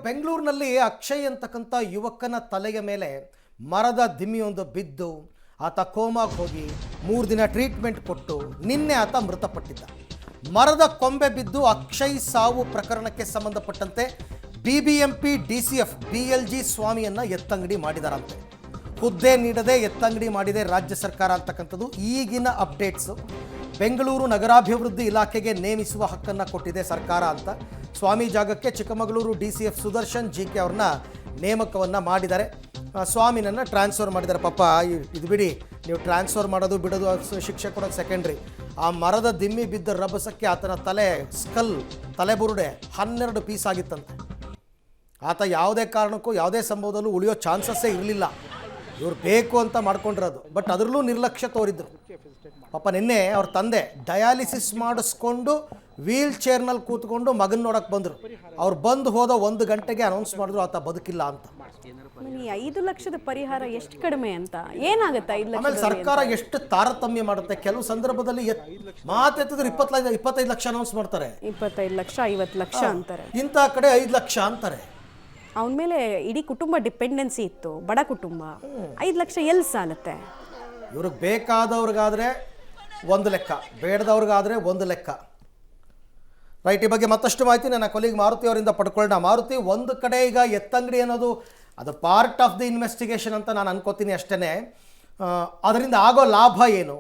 ಬೆಂಗಳೂರಿನಲ್ಲಿ ಅಕ್ಷಯ್ ಅಂತಕ್ಕಂಥ ಯುವಕನ ತಲೆಯ ಮೇಲೆ ಮರದ ದಿಮ್ಮಿಯೊಂದು ಬಿದ್ದು ಆತ ಕೋಮಾಗೆ ಹೋಗಿ 3 ದಿನ ಟ್ರೀಟ್ಮೆಂಟ್ ಕೊಟ್ಟು ನಿನ್ನೆ ಆತ ಮೃತಪಟ್ಟಿದ್ದ. ಮರದ ಕೊಂಬೆ ಬಿದ್ದು ಅಕ್ಷಯ್ ಸಾವು ಪ್ರಕರಣಕ್ಕೆ ಸಂಬಂಧಪಟ್ಟಂತೆ ಬಿಬಿಎಂಪಿ ಡಿಸಿಎಫ್ ಬಿಎಲ್ಜಿ ಸ್ವಾಮಿಯನ್ನ ಎತ್ತಂಗಡಿ ಮಾಡಿದಾರಂತೆ. ಹುದ್ದೆ ನೀಡದೆ ಎತ್ತಂಗಡಿ ಮಾಡಿದೆ ರಾಜ್ಯ ಸರ್ಕಾರ ಅಂತಕ್ಕಂಥದ್ದು ಈಗಿನ ಅಪ್ಡೇಟ್ಸು. ಬೆಂಗಳೂರು ನಗರಾಭಿವೃದ್ಧಿ ಇಲಾಖೆಗೆ ನೇಮಿಸುವ ಹಕ್ಕನ್ನು ಕೊಟ್ಟಿದೆ ಸರ್ಕಾರ ಅಂತ. ಸ್ವಾಮಿ ಜಾಗಕ್ಕೆ ಚಿಕ್ಕಮಗಳೂರು ಡಿಸಿಎಫ್ ಸುದರ್ಶನ್ ಜಿಕೆ ಅವ್ರನ್ನ ನೇಮಕವನ್ನು ಮಾಡಿದ್ದಾರೆ. ಸ್ವಾಮಿನನ್ನು ಟ್ರಾನ್ಸ್ಫರ್ ಮಾಡಿದ್ದಾರೆ. ಪಾಪ ಇದು ಬಿಡಿ, ನೀವು ಟ್ರಾನ್ಸ್ಫರ್ ಮಾಡೋದು ಬಿಡೋದು ಶಿಕ್ಷೆ ಕೊಡೋದು ಸೆಕೆಂಡ್ರಿ. ಆ ಮರದ ದಿಮ್ಮಿ ಬಿದ್ದ ರಭಸಕ್ಕೆ ಆತನ ತಲೆಬುರುಡೆ 12 ಪೀಸ್ ಆಗಿತ್ತಂತೆ. ಆತ ಯಾವುದೇ ಕಾರಣಕ್ಕೂ ಯಾವುದೇ ಸಂಭವದಲ್ಲೂ ಉಳಿಯೋ ಚಾನ್ಸಸ್ಸೇ ಇರಲಿಲ್ಲ. ಇವ್ರು ಬೇಕು ಅಂತ ಮಾಡ್ಕೊಂಡಿರೋದು, ಬಟ್ ಅದರಲ್ಲೂ ನಿರ್ಲಕ್ಷ್ಯ ತೋರಿದ್ರು. ಪಾಪ ನಿನ್ನೆ ಅವ್ರ ತಂದೆ ಡಯಾಲಿಸಿಸ್ ಮಾಡಿಸ್ಕೊಂಡು ವೀಲ್ ಚೇರ್ನಲ್ಲಿ ಕೂತ್ಕೊಂಡು ಮಗನ ನೋಡಕ್ಕೆ ಬಂದರು. ಅವ್ರು ಬಂದು ಹೋದ 1 ಗಂಟೆಗೆ ಅನೌನ್ಸ್ ಮಾಡಿದ್ರು ಆತ ಬದುಕಿಲ್ಲ ಅಂತ. 5 ಲಕ್ಷದ ಪರಿಹಾರ ಎಷ್ಟು ಕಡಿಮೆ ಅಂತ ಏನಾಗುತ್ತೆ? 5 ಲಕ್ಷ ಆಮೇಲೆ ಸರ್ಕಾರ ಎಷ್ಟು ತಾರತಮ್ಯ ಮಾಡುತ್ತೆ. ಕೆಲವು ಸಂದರ್ಭದಲ್ಲಿ ಮಾತೆತ್ತಿದ್ರೆ 25 ಲಕ್ಷ ಅನೌನ್ಸ್ ಮಾಡ್ತಾರೆ, 25 ಲಕ್ಷ 50 ಲಕ್ಷ ಅಂತಾರೆ, ಇಂಥ ಕಡೆ 5 ಲಕ್ಷ ಅಂತಾರೆ. ಅವನ ಮೇಲೆ ಇಡೀ ಕುಟುಂಬ ಡಿಪೆಂಡೆನ್ಸಿ ಇತ್ತು, ಬಡ ಕುಟುಂಬ. 5 ಲಕ್ಷ ಎಲ್ಲಿ ಸಾಲತ್ತೆ? ಇವ್ರಿಗೆ ಬೇಕಾದವ್ರಿಗಾದ್ರೆ 1 ಲೆಕ್ಕ, ಬೇಡದವ್ರಿಗಾದ್ರೆ 1 ಲೆಕ್ಕ. ರೈಟ್, ಈ ಬಗ್ಗೆ ಮತ್ತಷ್ಟು ಮಾಹಿತಿ ನನ್ನ ಕೊಲೀಗ್ ಮಾರುತಿ ಅವರಿಂದ ಪಡ್ಕೊಳ್ಳೋಣ. ಮಾರುತಿ, ಒಂದು ಕಡೆ ಈಗ ಎತ್ತಂಗಡಿ ಅನ್ನೋದು ಅದು ಪಾರ್ಟ್ ಆಫ್ ದಿ ಇನ್ವೆಸ್ಟಿಗೇಷನ್ ಅಂತ ನಾನು ಅನ್ಕೋತೀನಿ ಅಷ್ಟೇ. ಅದರಿಂದ ಆಗೋ ಲಾಭ ಏನು?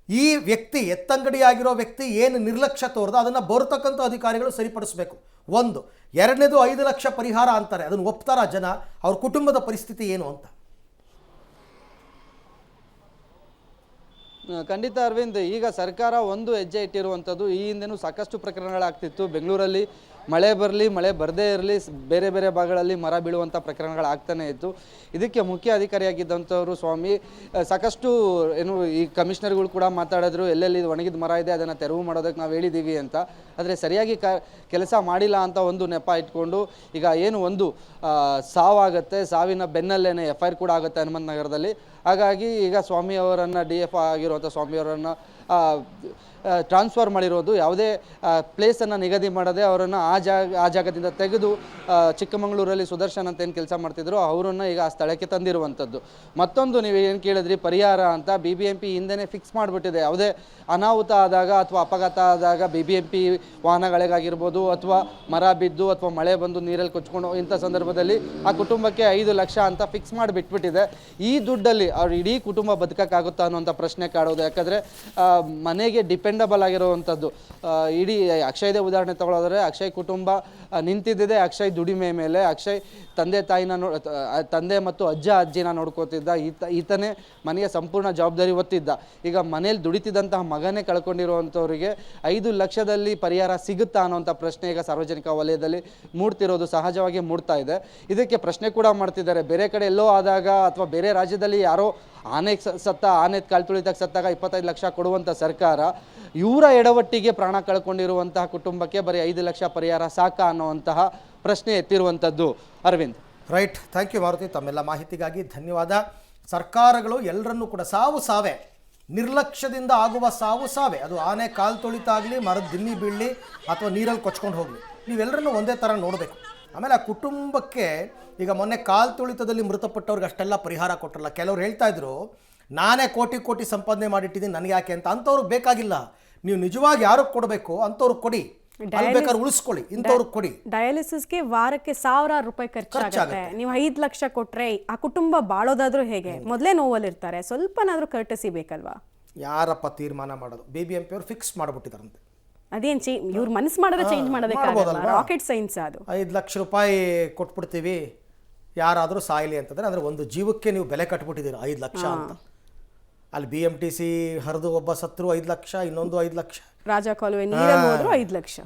ಈ ವ್ಯಕ್ತಿ, ಎತ್ತಂಗಡಿ ಆಗಿರೋ ವ್ಯಕ್ತಿ ಏನು ನಿರ್ಲಕ್ಷ್ಯ ತೋರ್ದ ಅದನ್ನು ಬರ್ತಕ್ಕಂಥ ಅಧಿಕಾರಿಗಳು ಸರಿಪಡಿಸಬೇಕು. 1. 2ನೇದು 5 ಲಕ್ಷ ಪರಿಹಾರ ಅಂತಾರೆ, ಅದನ್ನು ಒಪ್ತಾರ ಜನ? ಅವ್ರ ಕುಟುಂಬದ ಪರಿಸ್ಥಿತಿ ಏನು ಅಂತ? ಖಂಡಿತ ಅರವಿಂದ್, ಈಗ ಸರ್ಕಾರ ಒಂದು ಹೆಜ್ಜೆ ಇಟ್ಟಿರುವಂಥದ್ದು. ಈ ಹಿಂದೆನೂ ಸಾಕಷ್ಟು ಪ್ರಕರಣಗಳಾಗ್ತಿತ್ತು. ಬೆಂಗಳೂರಲ್ಲಿ ಮಳೆ ಬರಲಿ ಮಳೆ ಬರದೇ ಇರಲಿ ಬೇರೆ ಬೇರೆ ಭಾಗಗಳಲ್ಲಿ ಮರ ಬೀಳುವಂಥ ಪ್ರಕರಣಗಳಾಗ್ತಾನೆ ಇತ್ತು. ಇದಕ್ಕೆ ಮುಖ್ಯ ಅಧಿಕಾರಿಯಾಗಿದ್ದಂಥವರು ಸ್ವಾಮಿ ಸಾಕಷ್ಟು ಈ ಕಮಿಷನರ್ಗಳು ಕೂಡ ಮಾತಾಡಿದ್ರು, ಎಲ್ಲೆಲ್ಲಿ ಒಣಗಿದ ಮರ ಇದೆ ಅದನ್ನು ತೆರವು ಮಾಡೋದಕ್ಕೆ ನಾವು ಹೇಳಿದ್ದೀವಿ ಅಂತ. ಆದರೆ ಸರಿಯಾಗಿ ಕೆಲಸ ಮಾಡಿಲ್ಲ ಅಂತ ಒಂದು ನೆಪ ಇಟ್ಕೊಂಡು ಈಗ ಏನು ಒಂದು ಸಾವಾಗುತ್ತೆ, ಸಾವಿನ ಬೆನ್ನಲ್ಲೇನೆ FIR ಕೂಡ ಆಗುತ್ತೆ ಹನುಮಂತ ನಗರದಲ್ಲಿ. ಹಾಗಾಗಿ ಈಗ ಸ್ವಾಮಿಯವರನ್ನು DF ಆಗಿರುವಂಥ ಸ್ವಾಮಿಯವರನ್ನು ಟ್ರಾನ್ಸ್ಫರ್ ಮಾಡಿರೋದು, ಯಾವುದೇ ಪ್ಲೇಸನ್ನು ನಿಗದಿ ಮಾಡದೆ ಅವರನ್ನು ಆ ಜಾಗದಿಂದ ತೆಗೆದು ಚಿಕ್ಕಮಗಳೂರಲ್ಲಿ ಸುದರ್ಶನ್ ಅಂತ ಏನು ಕೆಲಸ ಮಾಡ್ತಿದ್ರು ಅವರನ್ನು ಈಗ ಆ ಸ್ಥಳಕ್ಕೆ ತಂದಿರುವಂಥದ್ದು. ಮತ್ತೊಂದು ನೀವು ಏನು ಕೇಳಿದ್ರಿ ಪರಿಹಾರ ಅಂತ, BBMP ಹಿಂದೆನೇ ಫಿಕ್ಸ್ ಮಾಡಿಬಿಟ್ಟಿದೆ. ಯಾವುದೇ ಅನಾಹುತ ಆದಾಗ ಅಥವಾ ಅಪಘಾತ ಆದಾಗ BBMP ವಾಹನಗಳಿಗಾಗಿರ್ಬೋದು ಅಥವಾ ಮರ ಬಿದ್ದು ಅಥವಾ ಮಳೆ ಬಂದು ನೀರಲ್ಲಿ ಕೊಚ್ಕೊಂಡು ಇಂಥ ಸಂದರ್ಭದಲ್ಲಿ ಆ ಕುಟುಂಬಕ್ಕೆ 5 ಲಕ್ಷ ಅಂತ ಫಿಕ್ಸ್ ಮಾಡಿಬಿಟ್ಬಿಟ್ಟಿದೆ. ಈ ದುಡ್ಡಲ್ಲಿ ಅವ್ರು ಇಡೀ ಕುಟುಂಬ ಬದುಕಕ್ಕಾಗುತ್ತಾ ಅನ್ನೋಂಥ ಪ್ರಶ್ನೆ ಕಾಡೋದು. ಯಾಕಂದರೆ ಮನೆಗೆ ಡಿಪೆಂಡಬಲ್ ಆಗಿರುವಂಥದ್ದು. ಇಡೀ ಅಕ್ಷಯ್ದೇ ಉದಾಹರಣೆ ತಗೊಳ್ಳೋದ್ರೆ, ಅಕ್ಷಯ್ ಕುಟುಂಬ ನಿಂತಿದ್ದಿದೆ ಅಕ್ಷಯ್ ದುಡಿಮೆ ಮೇಲೆ. ಅಕ್ಷಯ್ ತಂದೆ ಮತ್ತು ಅಜ್ಜಿನ ನೋಡ್ಕೋತಿದ್ದ. ಈತನೇ ಮನೆಯ ಸಂಪೂರ್ಣ ಜವಾಬ್ದಾರಿ ಹೊತ್ತಿದ್ದ. ಈಗ ಮನೇಲಿ ದುಡಿತಿದ್ದಂತಹ ಮಗನೇ ಕಳ್ಕೊಂಡಿರುವಂಥವ್ರಿಗೆ 5 ಲಕ್ಷದಲ್ಲಿ ಪರಿಹಾರ ಸಿಗುತ್ತಾ ಅನ್ನೋಂಥ ಪ್ರಶ್ನೆ ಈಗ ಸಾರ್ವಜನಿಕ ವಲಯದಲ್ಲಿ ಮೂಡ್ತಿರೋದು ಸಹಜವಾಗಿ ಮೂಡ್ತಾ ಇದೆ. ಇದಕ್ಕೆ ಪ್ರಶ್ನೆ ಕೂಡ ಮಾಡ್ತಿದ್ದಾರೆ. ಬೇರೆ ಕಡೆ ಎಲ್ಲೋ ಆದಾಗ ಅಥವಾ ಬೇರೆ ರಾಜ್ಯದಲ್ಲಿ ಯಾರೋ ಆನೆ ಕಾಲು ತುಳಿದಾಗ ಸತ್ತಾಗ 25 ಲಕ್ಷ ಕೊಡುವಂಥ ಸರ್ಕಾರ ಇವರ ಎಡವಟ್ಟಿಗೆ ಪ್ರಾಣ ಕಳ್ಕೊಂಡಿರುವಂತಹ ಕುಟುಂಬಕ್ಕೆ ಬರೀ 5 ಲಕ್ಷ ಪರಿಹಾರ ಸಾಕ ಅನ್ನುವಂತಹ ಪ್ರಶ್ನೆ ಎತ್ತಿರುವಂಥದ್ದು. Arvind, right, thank you Maruti, ತಮ್ಮೆಲ್ಲ ಮಾಹಿತಿಗಾಗಿ ಧನ್ಯವಾದ. ಸರ್ಕಾರಗಳು ಎಲ್ಲರನ್ನೂ ಕೂಡ ಸಾವೇ, ನಿರ್ಲಕ್ಷ್ಯದಿಂದ ಆಗುವ ಸಾವೇ, ಅದು ಆನೆ ಕಾಲು ತುಳಿತಾಗಲಿ, ಮರದ ದಿಮ್ಮಿ ಬೀಳಲಿ ಅಥವಾ ನೀರಲ್ಲಿ ಕೊಚ್ಕೊಂಡು ಹೋಗಲಿ, ನೀವೆಲ್ಲರನ್ನೂ ಒಂದೇ ಥರ ನೋಡಬೇಕು. ಆಮೇಲೆ ಆ ಕುಟುಂಬಕ್ಕೆ ಈಗ ಮೊನ್ನೆ ಕಾಲು ತುಳಿತದಲ್ಲಿ ಮೃತಪಟ್ಟವ್ರಿಗೆ ಅಷ್ಟೆಲ್ಲ ಪರಿಹಾರ ಕೊಟ್ಟರಲ್ಲ. ಕೆಲವ್ರು ಹೇಳ್ತಾ ಇದ್ರು, ನಾನೇ ಕೋಟಿ ಸಂಪಾದನೆ ಮಾಡಿಟ್ಟಿದ್ದೀನಿ, ನನಗೆ ಯಾಕೆ ಅಂತ. ಅಂಥವ್ರಿಗೆ ಬೇಕಾಗಿಲ್ಲ. ನೀವು ನಿಜವಾಗಿ ಯಾರಿಗೆ ಕೊಡಬೇಕು ಅಂಥವ್ರಿಗೆ ಕೊಡಿ, ಬೇಕಾದ್ರೆ ಉಳಿಸ್ಕೊಳ್ಳಿ, ಇಂಥವ್ರಿಗೆ ಕೊಡಿ. ಡಯಾಲಿಸಿಸ್ಗೆ ವಾರಕ್ಕೆ 1000 ರೂಪಾಯಿ ಖರ್ಚಾಗುತ್ತೆ. ನೀವು 5 ಲಕ್ಷ ಕೊಟ್ರೆ ಆ ಕುಟುಂಬ ಬಾಳೋದಾದ್ರೂ ಹೇಗೆ? ಮೊದಲೇ ನೋವಲ್ಲಿರ್ತಾರೆ, ಸ್ವಲ್ಪನಾದ್ರೂ ಕರ್ಟಸಿ ಬೇಕಲ್ವಾ? ಯಾರಪ್ಪ ತೀರ್ಮಾನ ಮಾಡೋದು? BBMP ಅವ್ರು ಫಿಕ್ಸ್ ಮಾಡಿಬಿಟ್ಟಿದಾರಂತೆ. ಅದೇನು ಇವ್ರು ಮನಸ್ಸು ಮಾಡಿದ್ರೆ ಚೇಂಜ್ ಮಾಡೋದಕ್ಕಾಗಲ್ಲ, ರಾಕೆಟ್ ಸೈನ್ಸ್ ಅದು. 5 ಲಕ್ಷ ರೂಪಾಯಿ ಕೊಟ್ಬಿಡ್ತೀವಿ ಯಾರಾದರೂ ಸಾಯಲಿ ಅಂತಂದರೆ, ಅಂದರೆ ಒಂದು ಜೀವಕ್ಕೆ ನೀವು ಬೆಲೆ ಕಟ್ಬಿಟ್ಟಿದ್ದೀರ 5 ಲಕ್ಷ ಅಂತ. ಅಲ್ಲಿ BMTC ಹರಿದು ಒಬ್ಬ ಸತ್ರು 5 ಲಕ್ಷ, ಇನ್ನೊಂದು 5 ಲಕ್ಷ, ರಾಜ ಕಾಲುವೆ ನೀರಲ್ಲಿ ಹೋದ್ರು 5 ಲಕ್ಷ.